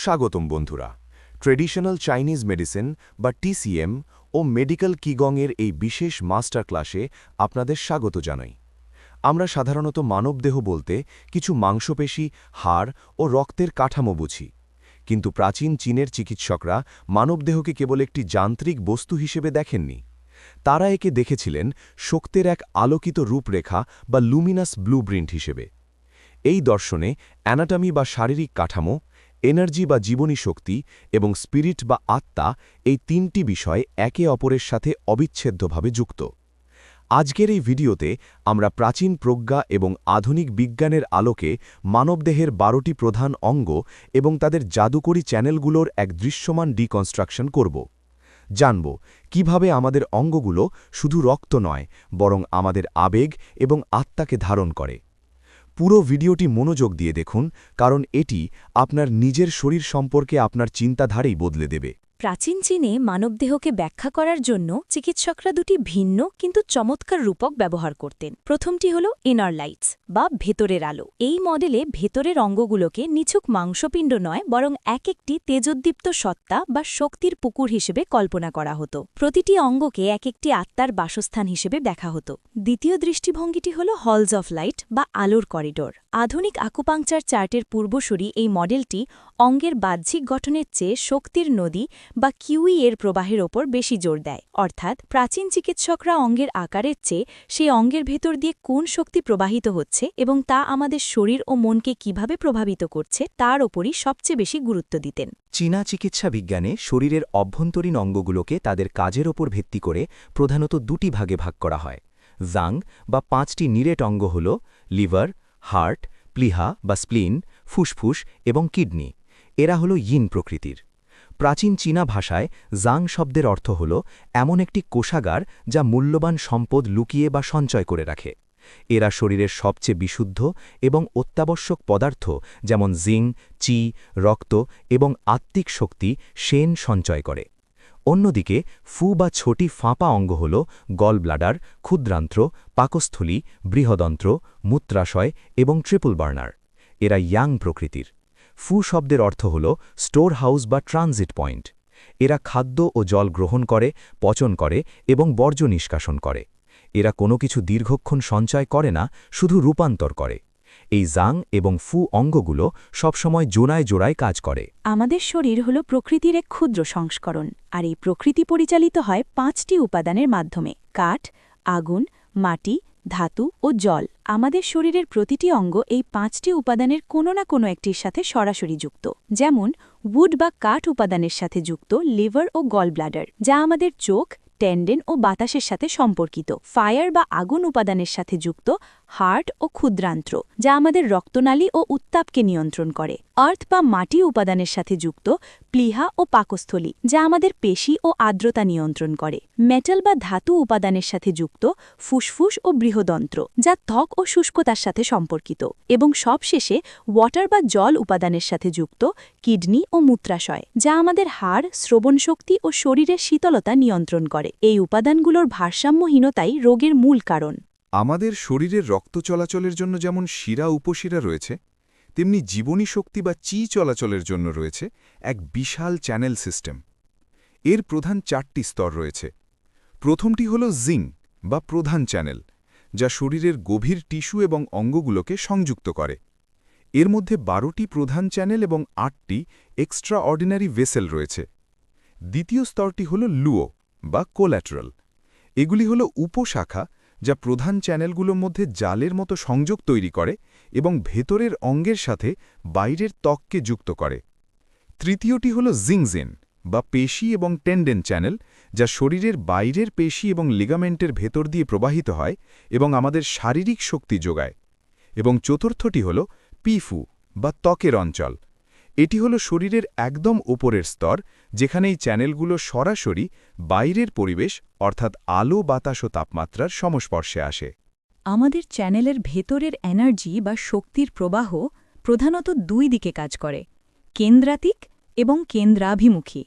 স্বাগতম বন্ধুরা। Traditional Chinese medicine বা টিসিএম ও মেডিকেল কিগংয়ের এই বিশেষ মাস্টার ক্লাসে আপনাদের স্বাগত জানাই। আমরা সাধারণত মানবদেহ বলতে কিছু মাংসপেশি, হাড় ও রক্তের কাঠামো বুঝি। কিন্তু প্রাচীন চীনের চিকিৎসকরা মানবদেহকে কেবল একটি যান্ত্রিক বস্তু হিসেবে দেখেননি। তারা একে দেখেছিলেন শক্তির এক আলোকিত রূপরেখা বা লুমিনাস ব্লুপ্রিন্ট হিসেবে। এই দর্শনে অ্যানাটমি বা শারীরিক কাঠামো, এনার্জি বা জীবনী শক্তি এবং স্পিরিট বা আত্মা, এই তিনটি বিষয় একে অপরের সাথে অবিচ্ছেদ্যভাবে যুক্ত। আজকের এই ভিডিওতে আমরা প্রাচীন প্রজ্ঞা এবং আধুনিক বিজ্ঞানের আলোকে মানবদেহের 12টি প্রধান অঙ্গ এবং তাদের জাদুকরী চ্যানেলগুলোর এক দৃশ্যমান ডিকনস্ট্রাকশন করব। জানব কিভাবে আমাদের অঙ্গগুলো শুধু রক্ত নয়, বরং আমাদের আবেগ এবং আত্মাকে ধারণ করে। পুরো ভিডিওটি মনোযোগ দিয়ে দেখুন, কারণ এটি আপনার নিজের শরীর সম্পর্কে আপনার চিন্তাধারাই বদলে দেবে। প্রাচীন চীনে মানবদেহকে ব্যাখ্যা করার জন্য চিকিৎসকরা দুটি ভিন্ন কিন্তু চমৎকার রূপক ব্যবহার করতেন। প্রথমটি হল ইনার লাইটস বা ভেতরের আলো। এই মডেলে ভেতরের অঙ্গগুলোকে নিছক মাংসপিণ্ড নয়, বরং এক একটি তেজোদ্দীপ্ত সত্তা বা শক্তির পুকুর হিসেবে কল্পনা করা হতো। প্রতিটি অঙ্গকে এক একটি আত্মার বাসস্থান হিসেবে দেখা হতো। দ্বিতীয় দৃষ্টিভঙ্গিটি হল হলস অফ লাইট বা আলোর করিডোর। আধুনিক আকুপাংচার চার্টের পূর্বসূরি এই মডেলটি অঙ্গের বাহ্যিক গঠনের চেয়ে শক্তির নদী বা কিউই এর প্রবাহের ওপর বেশি জোর দেয়। অর্থাৎ প্রাচীন চিকিৎসকরা অঙ্গের আকারের চেয়ে সেই অঙ্গের ভেতর দিয়ে কোন শক্তি প্রবাহিত হচ্ছে এবং তা আমাদের শরীর ও মনকে কিভাবে প্রভাবিত করছে তার ওপরই সবচেয়ে বেশি গুরুত্ব দিতেন। চীনা চিকিৎসা বিজ্ঞানে শরীরের অভ্যন্তরীণ অঙ্গগুলোকে তাদের কাজের ওপর ভিত্তি করে প্রধানত দুটি ভাগে ভাগ করা হয়। জাং বা 5টি নিরেট অঙ্গ হল লিভার, হার্ট, প্লিহা বা স্প্লিন, ফুসফুস এবং কিডনি। এরা হল ইন প্রকৃতির। প্রাচীন চীনা ভাষায় জাং শব্দের অর্থ হল এমন একটি কোষাগার যা মূল্যবান সম্পদ লুকিয়ে বা সঞ্চয় করে রাখে। এরা শরীরের সবচেয়ে বিশুদ্ধ এবং অত্যাবশ্যক পদার্থ যেমন জিং, চি, রক্ত এবং আত্মিক শক্তি শেন সঞ্চয় করে। অন্যদিকে ফু বা ছোটি ফাঁপা অঙ্গ হল গল ব্লাডার, ক্ষুদ্রান্ত্র, পাকস্থলী, বৃহদন্ত্র, মূত্রাশয় এবং ট্রিপল বার্নার। এরা ইয়াং প্রকৃতির। ফু শব্দের অর্থ হল স্টোর হাউস বা ট্রানজিট পয়েন্ট। এরা খাদ্য ও জল গ্রহণ করে, পচন করে এবং বর্জ্য নিষ্কাশন করে। এরা কোনো কিছু দীর্ঘক্ষণ সঞ্চয় করে না, শুধু রূপান্তর করে। এই জাং এবং ফু অঙ্গগুলো সবসময় জোড়ায় জোড়ায় কাজ করে। আমাদের শরীর হল প্রকৃতির এক ক্ষুদ্র সংস্করণ, আর এই প্রকৃতি পরিচালিত হয় 5টি উপাদানের মাধ্যমে: কাঠ, আগুন, মাটি, ধাতু ও জল। আমাদের শরীরের প্রতিটি অঙ্গ এই 5টি উপাদানের কোনো না কোনো একটির সাথে সরাসরি যুক্ত। যেমন উড বা কাঠ উপাদানের সাথে যুক্ত লিভার ও গল ব্লাডার, যা আমাদের চোখ, টেন্ডেন ও বাতাসের সাথে সম্পর্কিত। ফায়ার বা আগুন উপাদানের সাথে যুক্ত হার্ট ও ক্ষুদ্রান্ত্র, যা আমাদের রক্তনালী ও উত্তাপকে নিয়ন্ত্রণ করে। আর্থ বা মাটি উপাদানের সাথে যুক্ত প্লিহা ও পাকস্থলী, যা আমাদের পেশি ও আর্দ্রতা নিয়ন্ত্রণ করে। মেটাল বা ধাতু উপাদানের সাথে যুক্ত ফুসফুস ও বৃহদন্ত্র, যা ত্বক ও শুষ্কতার সাথে সম্পর্কিত। এবং সবশেষে ওয়াটার বা জল উপাদানের সাথে যুক্ত কিডনি ও মূত্রাশয়, যা আমাদের হাড়, শ্রবণ শক্তি ও শরীরের শীতলতা নিয়ন্ত্রণ করে। এই উপাদানগুলোর ভারসাম্যহীনতাই রোগের মূল কারণ। আমাদের শরীরের রক্ত চলাচলের জন্য যেমন শিরা উপশিরা রয়েছে, তেমনি জীবনী শক্তি বা চি চলাচলের জন্য রয়েছে এক বিশাল চ্যানেল সিস্টেম। এর প্রধান 4টি স্তর রয়েছে। প্রথমটি হল জিং বা প্রধান চ্যানেল, যা শরীরের গভীর টিস্যু এবং অঙ্গগুলোকে সংযুক্ত করে। এর মধ্যে 12টি প্রধান চ্যানেল এবং 8টি এক্সট্রা অর্ডিনারি ভেসেল রয়েছে। দ্বিতীয় স্তরটি হল লুও বা কোল্যাটারাল। এগুলি হল উপশাখা, যা প্রধান চ্যানেলগুলোর মধ্যে জালের মতো সংযোগ তৈরি করে এবং ভেতরের অঙ্গের সাথে বাইরের ত্বককে যুক্ত করে। তৃতীয়টি হল জিংজেন বা পেশি এবং টেন্ডেন চ্যানেল, যা শরীরের বাইরের পেশি এবং লিগামেন্টের ভেতর দিয়ে প্রবাহিত হয় এবং আমাদের শারীরিক শক্তি যোগায়। এবং চতুর্থটি হল পিফু বা ত্বকের অঞ্চল। এটি হল শরীরের একদম ওপরের স্তর, যেখানে এই চ্যানেলগুলো সরাসরি বাইরের পরিবেশ অর্থাৎ আলো, বাতাস ও তাপমাত্রার সংস্পর্শে আসে। আমাদের চ্যানেলের ভেতরের এনার্জি বা শক্তির প্রবাহ প্রধানত 2 দিকে কাজ করে: কেন্দ্রাতিক এবং কেন্দ্রাভিমুখী।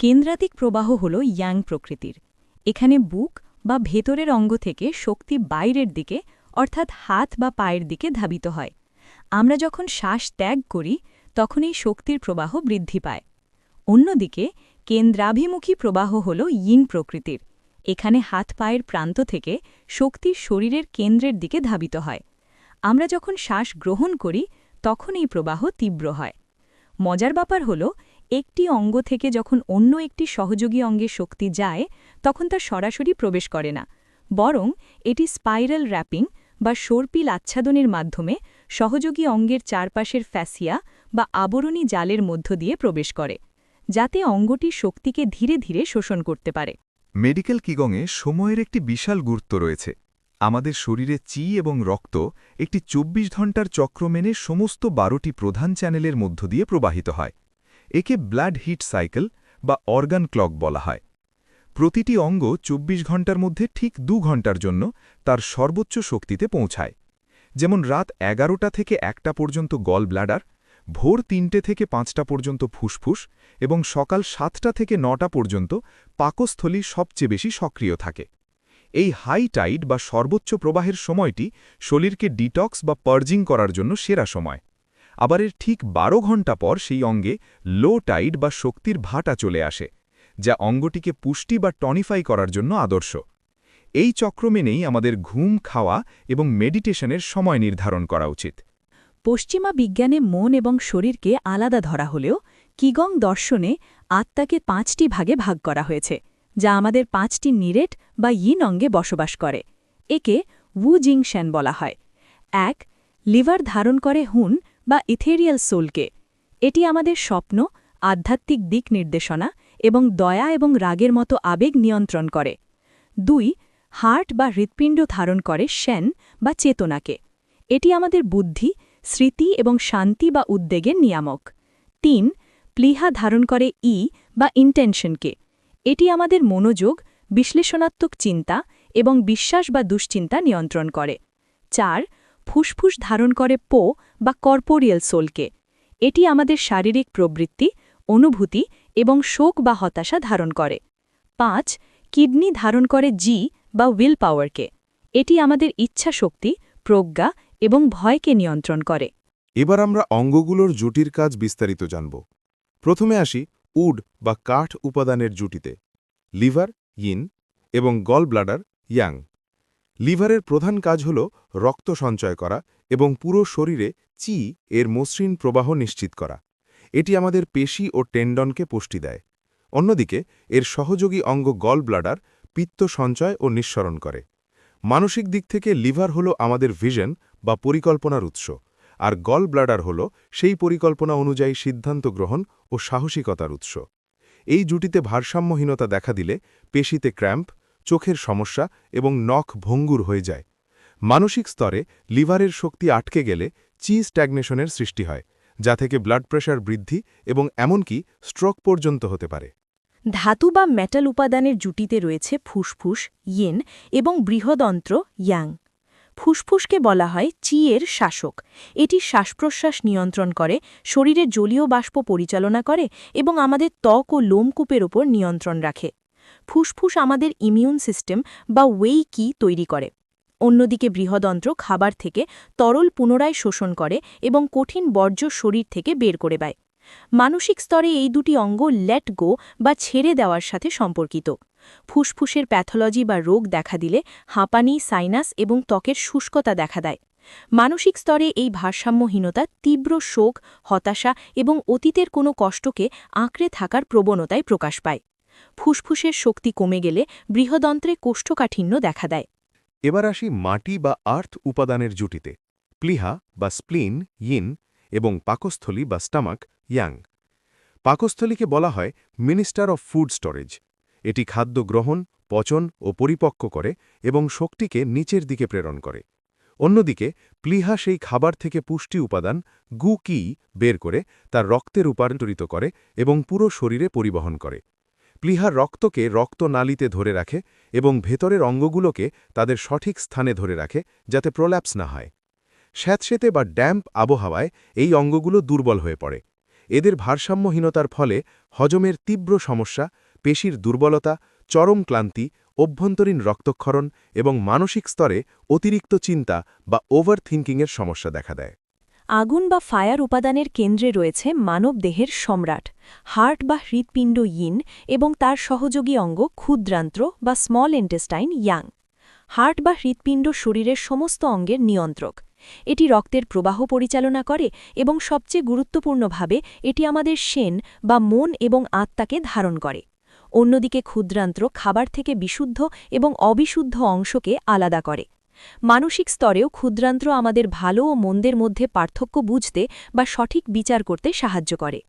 কেন্দ্রাতিক প্রবাহ হল ইয়াং প্রকৃতির। এখানে বুক বা ভেতরের অঙ্গ থেকে শক্তি বাইরের দিকে অর্থাৎ হাত বা পায়ের দিকে ধাবিত হয়। আমরা যখন শ্বাস ত্যাগ করি, তখন এই শক্তির প্রবাহ বৃদ্ধি পায়। অন্যদিকে কেন্দ্রাভিমুখী প্রবাহ হল ইন প্রকৃতির। এখানে হাত পায়ের প্রান্ত থেকে শক্তি শরীরের কেন্দ্রের দিকে ধাবিত হয়। আমরা যখন শ্বাস গ্রহণ করি তখন এই প্রবাহ তীব্র হয়। মজার ব্যাপার হল একটি অঙ্গ থেকে যখন অন্য একটি সহযোগী অঙ্গে শক্তি যায় তখন তা সরাসরি প্রবেশ করে না, বরং এটি স্পাইরাল র্যাপিং বা সর্পিল আচ্ছাদনের মাধ্যমে সহযোগী অঙ্গের চারপাশের ফ্যাসিয়া বা আবরণী জালের মধ্য দিয়ে প্রবেশ করে, যাতে অঙ্গটি শক্তিকে ধীরে ধীরে শোষণ করতে পারে। মেডিকেল কিগংয়ে সময়ের একটি বিশাল গুরুত্ব রয়েছে। আমাদের শরীরে চি এবং রক্ত একটি ২৪ ঘণ্টার চক্র মেনে সমস্ত ১২টি প্রধান চ্যানেলের মধ্য দিয়ে প্রবাহিত হয়। একে ব্লাড হিট সাইকেল বা অর্গান ক্লক বলা হয়। প্রতিটি অঙ্গ ২৪ ঘণ্টার মধ্যে ঠিক ২ ঘণ্টার জন্য তার সর্বোচ্চ শক্তিতে পৌঁছায়। যেমন রাত ১১টা থেকে ১টা পর্যন্ত গল ব্লাডার, ভোর ৩টে থেকে ৫টা পর্যন্ত ফুসফুস এবং সকাল ৭টা থেকে ৯টা পর্যন্ত পাকস্থলী সবচেয়ে বেশি সক্রিয় থাকে। এই হাই টাইড বা সর্বোচ্চ প্রবাহের সময়টি শরীরকে ডিটক্স বা পার্জিং করার জন্য সেরা সময়। আবার এর ঠিক ১২ ঘণ্টা পর সেই অঙ্গে লো টাইড বা শক্তির ভাটা চলে আসে, যা অঙ্গটিকে পুষ্টি বা টনিফাই করার জন্য আদর্শ। এই চক্র মেনেই আমাদের ঘুম, খাওয়া এবং মেডিটেশনের সময় নির্ধারণ করা উচিত। পশ্চিমা বিজ্ঞানে মন এবং শরীরকে আলাদা ধরা হলেও কিগং দর্শনে আত্মাকে ৫টি ভাগে ভাগ করা হয়েছে, যা আমাদের ৫টি নিরেট বা ইন অঙ্গে বসবাস করে। একে ওয়ু জিং শ্যান বলা হয়। ১. লিভার ধারণ করে হুন বা ইথেরিয়াল সোলকে। এটি আমাদের স্বপ্ন, আধ্যাত্মিক দিক নির্দেশনা এবং দয়া এবং রাগের মতো আবেগ নিয়ন্ত্রণ করে। ২. হার্ট বা হৃৎপিণ্ড ধারণ করে শ্যান বা চেতনাকে। এটি আমাদের বুদ্ধি, স্মৃতি এবং শান্তি বা উদ্বেগের নিয়ামক। ৩. প্লীহা ধারণ করে ই বা ইন্টেনশনকে। এটি আমাদের মনোযোগ, বিশ্লেষণাত্মক চিন্তা এবং বিশ্বাস বা দুশ্চিন্তা নিয়ন্ত্রণ করে। ৪. ফুসফুস ধারণ করে পো বা কর্পোরিয়াল সোলকে। এটি আমাদের শারীরিক প্রবৃত্তি, অনুভূতি এবং শোক বা হতাশা ধারণ করে। ৫. কিডনি ধারণ করে জি বা উইল পাওয়ারকে। এটি আমাদের ইচ্ছা শক্তি, প্রজ্ঞা এবং ভয়কে নিয়ন্ত্রণ করে। এবার আমরা অঙ্গগুলোর জুটির কাজ বিস্তারিত জানব। প্রথমে আসি উড বা কাঠ উপাদানের জুটিতে। লিভার ইন এবং গল ব্লাডার ইয়াং। লিভারের প্রধান কাজ হল রক্ত সঞ্চয় করা এবং পুরো শরীরে চি এর মসৃণ প্রবাহ নিশ্চিত করা। এটি আমাদের পেশি ও টেন্ডনকে পুষ্টি দেয়। অন্যদিকে এর সহযোগী অঙ্গ গল ব্লাডার পিত্ত সঞ্চয় ও নিঃসরণ করে। মানসিক দিক থেকে লিভার হল আমাদের ভিশন বা পরিকল্পনার উৎস, আর গল ব্লাডার হল সেই পরিকল্পনা অনুযায়ী সিদ্ধান্ত গ্রহণ ও সাহসিকতার উৎস। এই জুটিতে ভারসাম্যহীনতা দেখা দিলে পেশিতে ক্র্যাম্প, চোখের সমস্যা এবং নখ ভঙ্গুর হয়ে যায়। মানসিক স্তরে লিভারের শক্তি আটকে গেলে চি স্ট্যাগনেশনের সৃষ্টি হয়, যা থেকে ব্লাড প্রেশার বৃদ্ধি এবং এমনকি স্ট্রোক পর্যন্ত হতে পারে। ধাতু বা মেটাল উপাদানের জুটিতে রয়েছে ফুসফুস ইয়েন এবং বৃহদন্ত্র ইয়াং। ফুসফুসকে বলা হয় চি এর শাসক। এটি শ্বাসপ্রশ্বাস নিয়ন্ত্রণ করে, শরীরের জলীয় বাষ্প পরিচালনা করে এবং আমাদের ত্বক ও লোমকূপের ওপর নিয়ন্ত্রণ রাখে। ফুসফুস আমাদের ইমিউন সিস্টেম বা ওয়েই কি তৈরি করে। অন্যদিকে বৃহদন্ত্র খাবার থেকে তরল পুনরায় শোষণ করে এবং কঠিন বর্জ্য শরীর থেকে বের করে দেয়। মানসিক স্তরে এই দুটি অঙ্গ লেট গো বা ছেড়ে দেওয়ার সাথে সম্পর্কিত। ফুসফুসের প্যাথোলজি বা রোগ দেখা দিলে হাঁপানি, সাইনাস এবং ত্বকের শুষ্কতা দেখা দেয়। মানসিক স্তরে এই ভারসাম্যহীনতা তীব্র শোক, হতাশা এবং অতীতের কোনো কষ্টকে আঁকড়ে থাকার প্রবণতায় প্রকাশ পায়। ফুসফুসের শক্তি কমে গেলে বৃহদন্ত্রে কোষ্ঠকাঠিন্য দেখা দেয়। এবার আসি মাটি বা আর্থ উপাদানের জুটিতে। প্লীহা বা স্প্লিন ইন এবং পাকস্থলী বা স্টামাক ইয়াং। পাকস্থলীকে বলা হয় মিনিস্টার অফ ফুড স্টোরেজ। এটি খাদ্য গ্রহণ, পচন ও পরিপক্ক করে এবং শক্তিকে নিচের দিকে প্রেরণ করে। অন্যদিকে প্লীহা সেই খাবার থেকে পুষ্টি উপাদান গু কি বের করে তার রক্তে রূপান্তরিত করে এবং পুরো শরীরে পরিবহন করে। প্লীহার রক্তকে রক্তনালীতে ধরে রাখে এবং ভেতরের অঙ্গগুলোকে তাদের সঠিক স্থানে ধরে রাখে, যাতে প্রল্যাপস না হয়। স্যাঁতসেঁতে বা ড্যাম্প আবহাওয়ায় এই অঙ্গগুলো দুর্বল হয়ে পড়ে। এদের ভারসাম্যহীনতার ফলে হজমের তীব্র সমস্যা, পেশির দুর্বলতা, চরম ক্লান্তি, অভ্যন্তরীণ রক্তক্ষরণ এবং মানসিক স্তরে অতিরিক্ত চিন্তা বা ওভার থিঙ্কিংয়ের সমস্যা দেখা দেয়। আগুন বা ফায়ার উপাদানের কেন্দ্রে রয়েছে মানবদেহের সম্রাট হার্ট বা হৃৎপিণ্ড ইন এবং তার সহযোগী অঙ্গ ক্ষুদ্রান্ত্র বা স্মল ইন্টেস্টাইন ইয়াং। হার্ট বা হৃৎপিণ্ড শরীরের সমস্ত অঙ্গের নিয়ন্ত্রক। এটি রক্তের প্রবাহ পরিচালনা করে এবং সবচেয়ে গুরুত্বপূর্ণভাবে এটি আমাদের শেন বা মন এবং আত্মাকে ধারণ করে। অন্যদিকে ক্ষুদ্রান্ত্র খাবার থেকে বিশুদ্ধ এবং অবিশুদ্ধ অংশকে আলাদা করে। মানসিক স্তরেও ক্ষুদ্রান্ত্র আমাদের ভালো ও মন্দের মধ্যে পার্থক্য বুঝতে বা সঠিক বিচার করতে সাহায্য করে।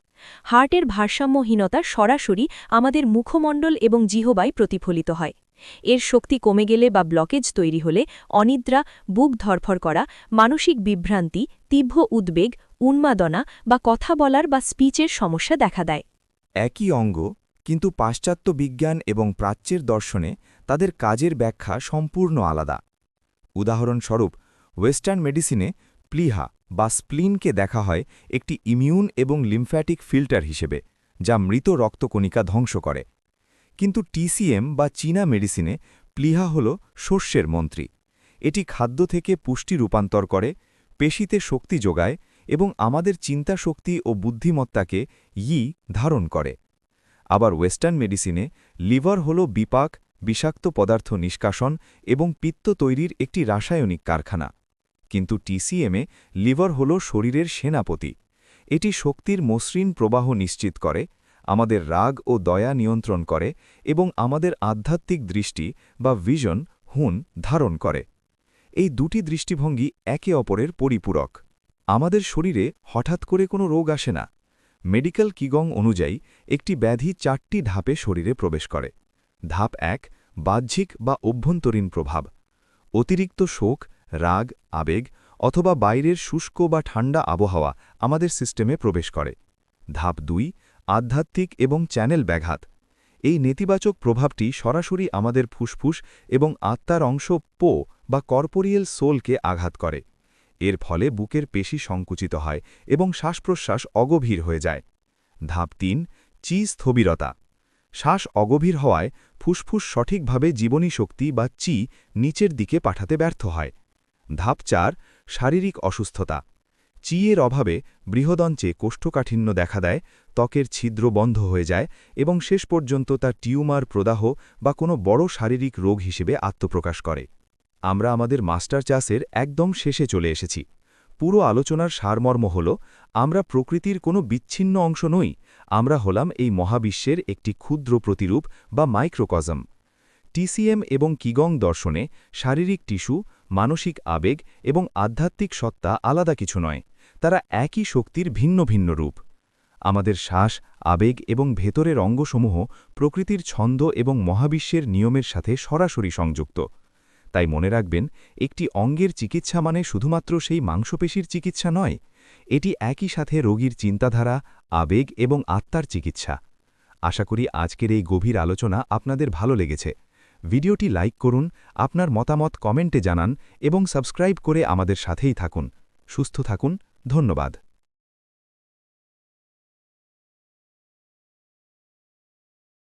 হার্টের ভারসাম্যহীনতা সরাসরি আমাদের মুখমণ্ডল এবং জিহবায় প্রতিফলিত হয়। এর শক্তি কমে গেলে বা ব্লকেজ তৈরি হলে অনিদ্রা, বুক ধরফর করা, মানসিক বিভ্রান্তি, তীব্র উদ্বেগ, উন্মাদনা বা কথা বলার বা স্পিচের সমস্যা দেখা দেয়। একই অঙ্গ, কিন্তু পাশ্চাত্য বিজ্ঞান এবং প্রাচ্যের দর্শনে তাদের কাজের ব্যাখ্যা সম্পূর্ণ আলাদা। উদাহরণস্বরূপ, ওয়েস্টার্ন মেডিসিনে প্লিহা বা স্প্লিনকে দেখা হয় একটি ইমিউন এবং লিম্ফ্যাটিক ফিল্টার হিসেবে, যা মৃত রক্তকণিকা ধ্বংস করে। কিন্তু টিসিএম বা চীনা মেডিসিনে প্লিহা হল শস্যের মন্ত্রী। এটি খাদ্য থেকে পুষ্টি রূপান্তর করে, পেশিতে শক্তি যোগায় এবং আমাদের চিন্তাশক্তি ও বুদ্ধিমত্তাকে ধারণ করে। আবার ওয়েস্টার্ন মেডিসিনে লিভার হল বিপাক, বিষাক্ত পদার্থ নিষ্কাশন এবং পিত্ত তৈরির একটি রাসায়নিক কারখানা। কিন্তু টিসিএমে লিভার হল শরীরের সেনাপতি। এটি শক্তির মসৃণ প্রবাহ নিশ্চিত করে, আমাদের রাগ ও দয়া নিয়ন্ত্রণ করে এবং আমাদের আধ্যাত্মিক দৃষ্টি বা ভিশন ধারণ করে। এই দুটি দৃষ্টিভঙ্গি একে অপরের পরিপূরক। আমাদের শরীরে হঠাৎ করে কোনো রোগ আসে না। মেডিকেল কিগং অনুযায়ী একটি ব্যাধি 4টি ধাপে শরীরে প্রবেশ করে। ধাপ 1, বাহ্যিক বা অভ্যন্তরীণ প্রভাব। অতিরিক্ত শোক, রাগ, আবেগ অথবা বাইরের শুষ্ক বা ঠান্ডা আবহাওয়া আমাদের সিস্টেমে প্রবেশ করে। ধাপ 2, আধ্যাত্মিক এবং চ্যানেল ব্যাঘাত। এই নেতিবাচক প্রভাবটি সরাসরি আমাদের ফুসফুস এবং আত্মার অংশ বা কর্পোরিয়াল সোলকে আঘাত করে। এর ফলে বুকের পেশি সংকুচিত হয় এবং শ্বাসপ্রশ্বাস অগভীর হয়ে যায়। ধাপ 3, স্থবিরতা। শ্বাস অগভীর হওয়ায় ফুসফুস সঠিকভাবে জীবনী শক্তি বা নিচের দিকে পাঠাতে ব্যর্থ হয়। ধাপ 4, শারীরিক অসুস্থতা। এর অভাবে বৃহদঞ্চে কোষ্ঠকাঠিন্য দেখা দেয়, ত্বকের ছিদ্র বন্ধ হয়ে যায় এবং শেষ পর্যন্ত তা টিউমার, প্রদাহ বা কোনো বড় শারীরিক রোগ হিসেবে আত্মপ্রকাশ করে। আমরা আমাদের মাস্টার ক্লাসের একদম শেষে চলে এসেছি। পুরো আলোচনার সারমর্ম হল, আমরা প্রকৃতির কোনো বিচ্ছিন্ন অংশ নই, আমরা হলাম এই মহাবিশ্বের একটি ক্ষুদ্র প্রতিরূপ বা মাইক্রোকজম। টিসিএম এবং কিগং দর্শনে শারীরিক টিস্যু, মানসিক আবেগ এবং আধ্যাত্মিক সত্তা আলাদা কিছু নয়, তারা একই শক্তির ভিন্ন ভিন্ন রূপ। আমাদের শ্বাস, আবেগ এবং ভেতরের অঙ্গসমূহ প্রকৃতির ছন্দ এবং মহাবিশ্বের নিয়মের সাথে সরাসরি সংযুক্ত। তাই মনে রাখবেন, একটি অঙ্গের চিকিৎসা মানে শুধুমাত্র সেই মাংসপেশির চিকিৎসা নয়, এটি একই সাথে রোগীর চিন্তাধারা, আবেগ এবং আত্মার চিকিৎসা। আশা করি আজকের এই গভীর আলোচনা আপনাদের ভালো লেগেছে। ভিডিওটি লাইক করুন, আপনার মতামত কমেন্টে জানান এবং সাবস্ক্রাইব করে আমাদের সাথেই থাকুন। সুস্থ থাকুন। ধন্যবাদ।